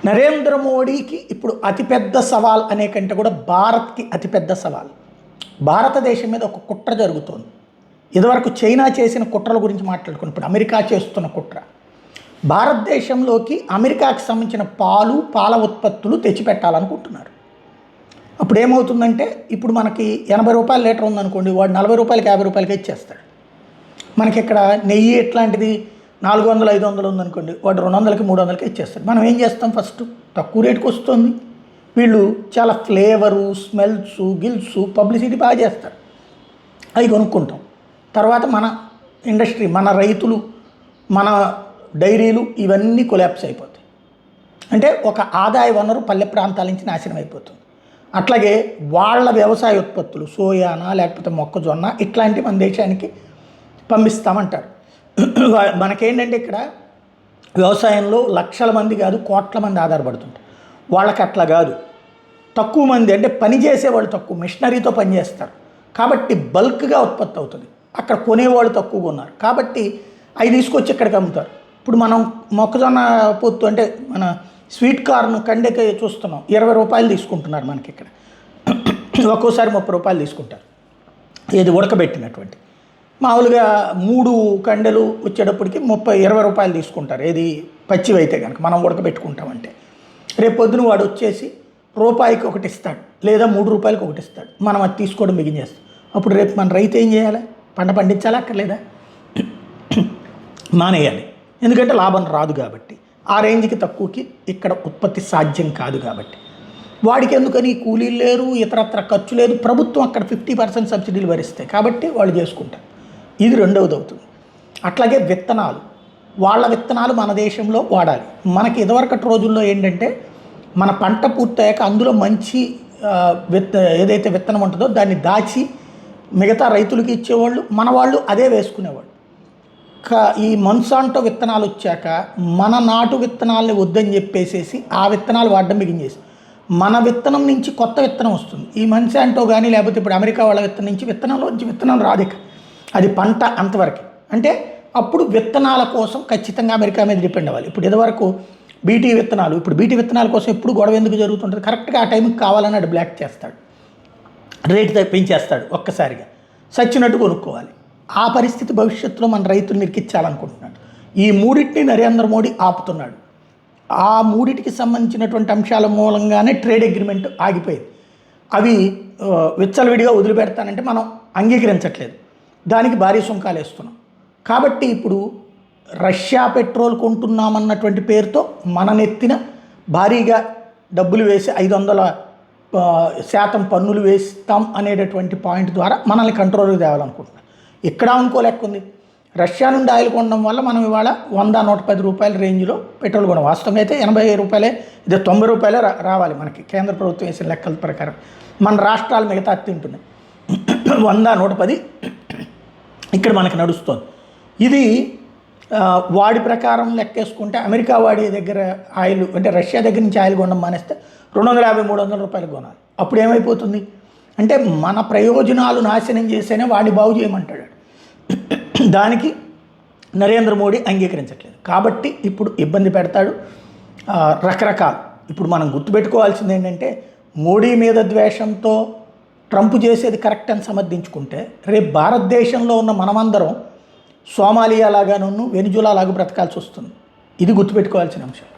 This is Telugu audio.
నరేంద్ర మోడీకి ఇప్పుడు అతిపెద్ద సవాల్ అనే కంటే కూడా భారత్కి అతిపెద్ద సవాల్. భారతదేశం మీద ఒక కుట్ర జరుగుతోంది. ఇదివరకు చైనా చేసిన కుట్రల గురించి మాట్లాడుకుని ఇప్పుడు అమెరికా చేస్తున్న కుట్ర. భారతదేశంలోకి అమెరికాకి సంబంధించిన పాల ఉత్పత్తులు తెచ్చిపెట్టాలనుకుంటున్నారు. అప్పుడు ఏమవుతుందంటే ఇప్పుడు మనకి 80 రూపాయల లీటర్ ఉందనుకోండి, వాడు 40 రూపాయలకి 50 రూపాయలకి ఇచ్చేస్తాడు. మనకి ఇక్కడ నెయ్యి ఎట్లాంటిది 400 500 ఉందనుకోండి, వాడు 200కి 300కి ఇచ్చేస్తాడు. మనం ఏం చేస్తాం, ఫస్ట్ తక్కువ రేటుకి వస్తుంది, వీళ్ళు చాలా ఫ్లేవరు స్మెల్స్ గిల్స్ పబ్లిసిటీ బాగా చేస్తారు, అవి కొనుక్కుంటాం. తర్వాత మన ఇండస్ట్రీ, మన రైతులు, మన డైరీలు ఇవన్నీ కొలాప్స్ అయిపోతాయి. అంటే ఒక ఆదాయ వనరు పల్లె ప్రాంతాల నుంచి నాశనం అయిపోతుంది. అట్లాగే వాళ్ళ వ్యవసాయ ఉత్పత్తులు సోయానా లేకపోతే మొక్కజొన్న ఇట్లాంటివి మన దేశానికి పంపిస్తామంటారు. మనకేంటంటే ఇక్కడ వ్యవసాయంలో లక్షల మంది కాదు కోట్ల మంది ఆధారపడుతుంటారు. వాళ్ళకి అట్లా కాదు, తక్కువ మంది, అంటే పని చేసేవాళ్ళు తక్కువ, మిషనరీతో పనిచేస్తారు కాబట్టి బల్క్గా ఉత్పత్తి అవుతుంది. అక్కడ కొనేవాళ్ళు తక్కువగా ఉన్నారు కాబట్టి అవి తీసుకొచ్చి ఇక్కడికి అమ్ముతారు. ఇప్పుడు మనం మొక్కజొన్న పొత్తు అంటే మన స్వీట్ కార్న్ కండెకి చూస్తున్నాం, 20 రూపాయలు తీసుకుంటున్నారు మనకి ఇక్కడ, ఒక్కోసారి 30 రూపాయలు తీసుకుంటారు. ఇది ఉడకబెట్టినటువంటి మామూలుగా 3 కండెలు వచ్చేటప్పటికి 20 రూపాయలు తీసుకుంటారు. ఏది పచ్చివి అయితే కనుక మనం ఉడకబెట్టుకుంటామంటే. రేపు పొద్దున వాడు వచ్చేసి రూపాయికి ఒకటి ఇస్తాడు లేదా 3 రూపాయలకి ఒకటి ఇస్తాడు, మనం అది తీసుకోవడం మిగిలిచేస్తాం. అప్పుడు రేపు మన రైతు ఏం చేయాలి, పంట పండించాలా అక్కర్లేదా, మానేయాలి. ఎందుకంటే లాభం రాదు కాబట్టి, ఆ రేంజ్కి తక్కువకి ఇక్కడ ఉత్పత్తి సాధ్యం కాదు కాబట్టి. వాడికి ఎందుకని కూలీలు లేరు, ఇతరత్ర ఖర్చు లేదు, ప్రభుత్వం అక్కడ 50% సబ్సిడీలు భరిస్తాయి కాబట్టి వాళ్ళు చేసుకుంటారు. ఇది రెండవది అవుతుంది. అట్లాగే విత్తనాలు, వాళ్ళ విత్తనాలు మన దేశంలో వాడాలి. మనకి ఇదివరకటి రోజుల్లో ఏంటంటే మన పంట పూర్తయ్యాక అందులో మంచి ఏదైతే విత్తనం ఉంటుందో దాన్ని దాచి మిగతా రైతులకి ఇచ్చేవాళ్ళు, మన వాళ్ళు అదే వేసుకునేవాళ్ళు. ఈ మన్సాంటో విత్తనాలు వచ్చాక మన నాటు విత్తనాలని వద్దని చెప్పేసేసి ఆ విత్తనాలు వాడడం మిగించేసి మన విత్తనం నుంచి కొత్త విత్తనం వస్తుంది. ఈ మన్సాంటో కానీ లేకపోతే ఇప్పుడు అమెరికా వాళ్ళ విత్తనం నుంచి విత్తనం రాదు, అది పంట అంతవరకు. అంటే అప్పుడు విత్తనాల కోసం ఖచ్చితంగా అమెరికా మీద డిపెండ్ అవ్వాలి. ఇప్పుడు ఇదివరకు బీటీ విత్తనాలు, ఇప్పుడు బీటీ విత్తనాల కోసం ఎప్పుడు గొడవ ఎందుకు జరుగుతుంటుంది, కరెక్ట్గా ఆ టైంకి కావాలని అది బ్లాక్ చేస్తాడు, రేటు పెంచేస్తాడు, ఒక్కసారిగా సచ్చినట్టు కొనుక్కోవాలి. ఆ పరిస్థితి భవిష్యత్తులో మన రైతులు నిరికించాలనుకుంటున్నాడు. ఈ మూడింటిని నరేంద్ర మోడీ ఆపుతున్నాడు. ఆ మూడింటికి సంబంధించినటువంటి అంశాల మూలంగానే ట్రేడ్ అగ్రిమెంట్ ఆగిపోయింది. అవి విచ్చలవిడిగా వదిలిపెడతానంటే మనం అంగీకరించట్లేదు, దానికి భారీ సుంకాలు వేస్తున్నాం. కాబట్టి ఇప్పుడు రష్యా పెట్రోల్ కొంటున్నామన్నటువంటి పేరుతో మన నెత్తిన భారీగా డబ్బులు వేసి 500% పన్నులు వేస్తాం అనేటటువంటి పాయింట్ ద్వారా మనల్ని కంట్రోల్కి తేవాలనుకుంటున్నాం. ఇక్కడ ఇంకో లెక్క ఉంది, రష్యా నుండి ఆయిల్ కొనడం వల్ల మనం ఇవాళ 100-110 రూపాయల రేంజ్లో పెట్రోల్ కొనం. వాస్తవంగా అయితే 80 రూపాయలే, ఇది 90 రూపాయలే రావాలి మనకి, కేంద్ర ప్రభుత్వం వేసిన లెక్కల ప్రకారం. మన రాష్ట్రాలు మిగతా తింటున్నాయి 100-110 ఇక్కడ మనకి నడుస్తుంది. ఇది వాడి ప్రకారం లెక్కేసుకుంటే అమెరికా వాడి దగ్గర ఆయిల్ అంటే రష్యా దగ్గర నుంచి ఆయిల్ కొనడం మానేస్తే 250-300 రూపాయలకు కొనాలి. అప్పుడు ఏమైపోతుంది అంటే మన ప్రయోజనాలు నాశనం చేస్తేనే వాడిని బాగు చేయమంటాడు. దానికి నరేంద్ర మోడీ అంగీకరించట్లేదు కాబట్టి ఇప్పుడు ఇబ్బంది పెడతాడు రకరకాలు. ఇప్పుడు మనం గుర్తుపెట్టుకోవాల్సింది ఏంటంటే మోడీ మీద ద్వేషంతో ట్రంప్ చేసేది కరెక్ట్ అని సమర్థించుకుంటే రేపు భారతదేశంలో ఉన్న మనమందరం సోమాలియా లాగాను వెనిజులా లాగా బ్రతకాల్సి వస్తుంది. ఇది గుర్తుపెట్టుకోవాల్సిన అంశం.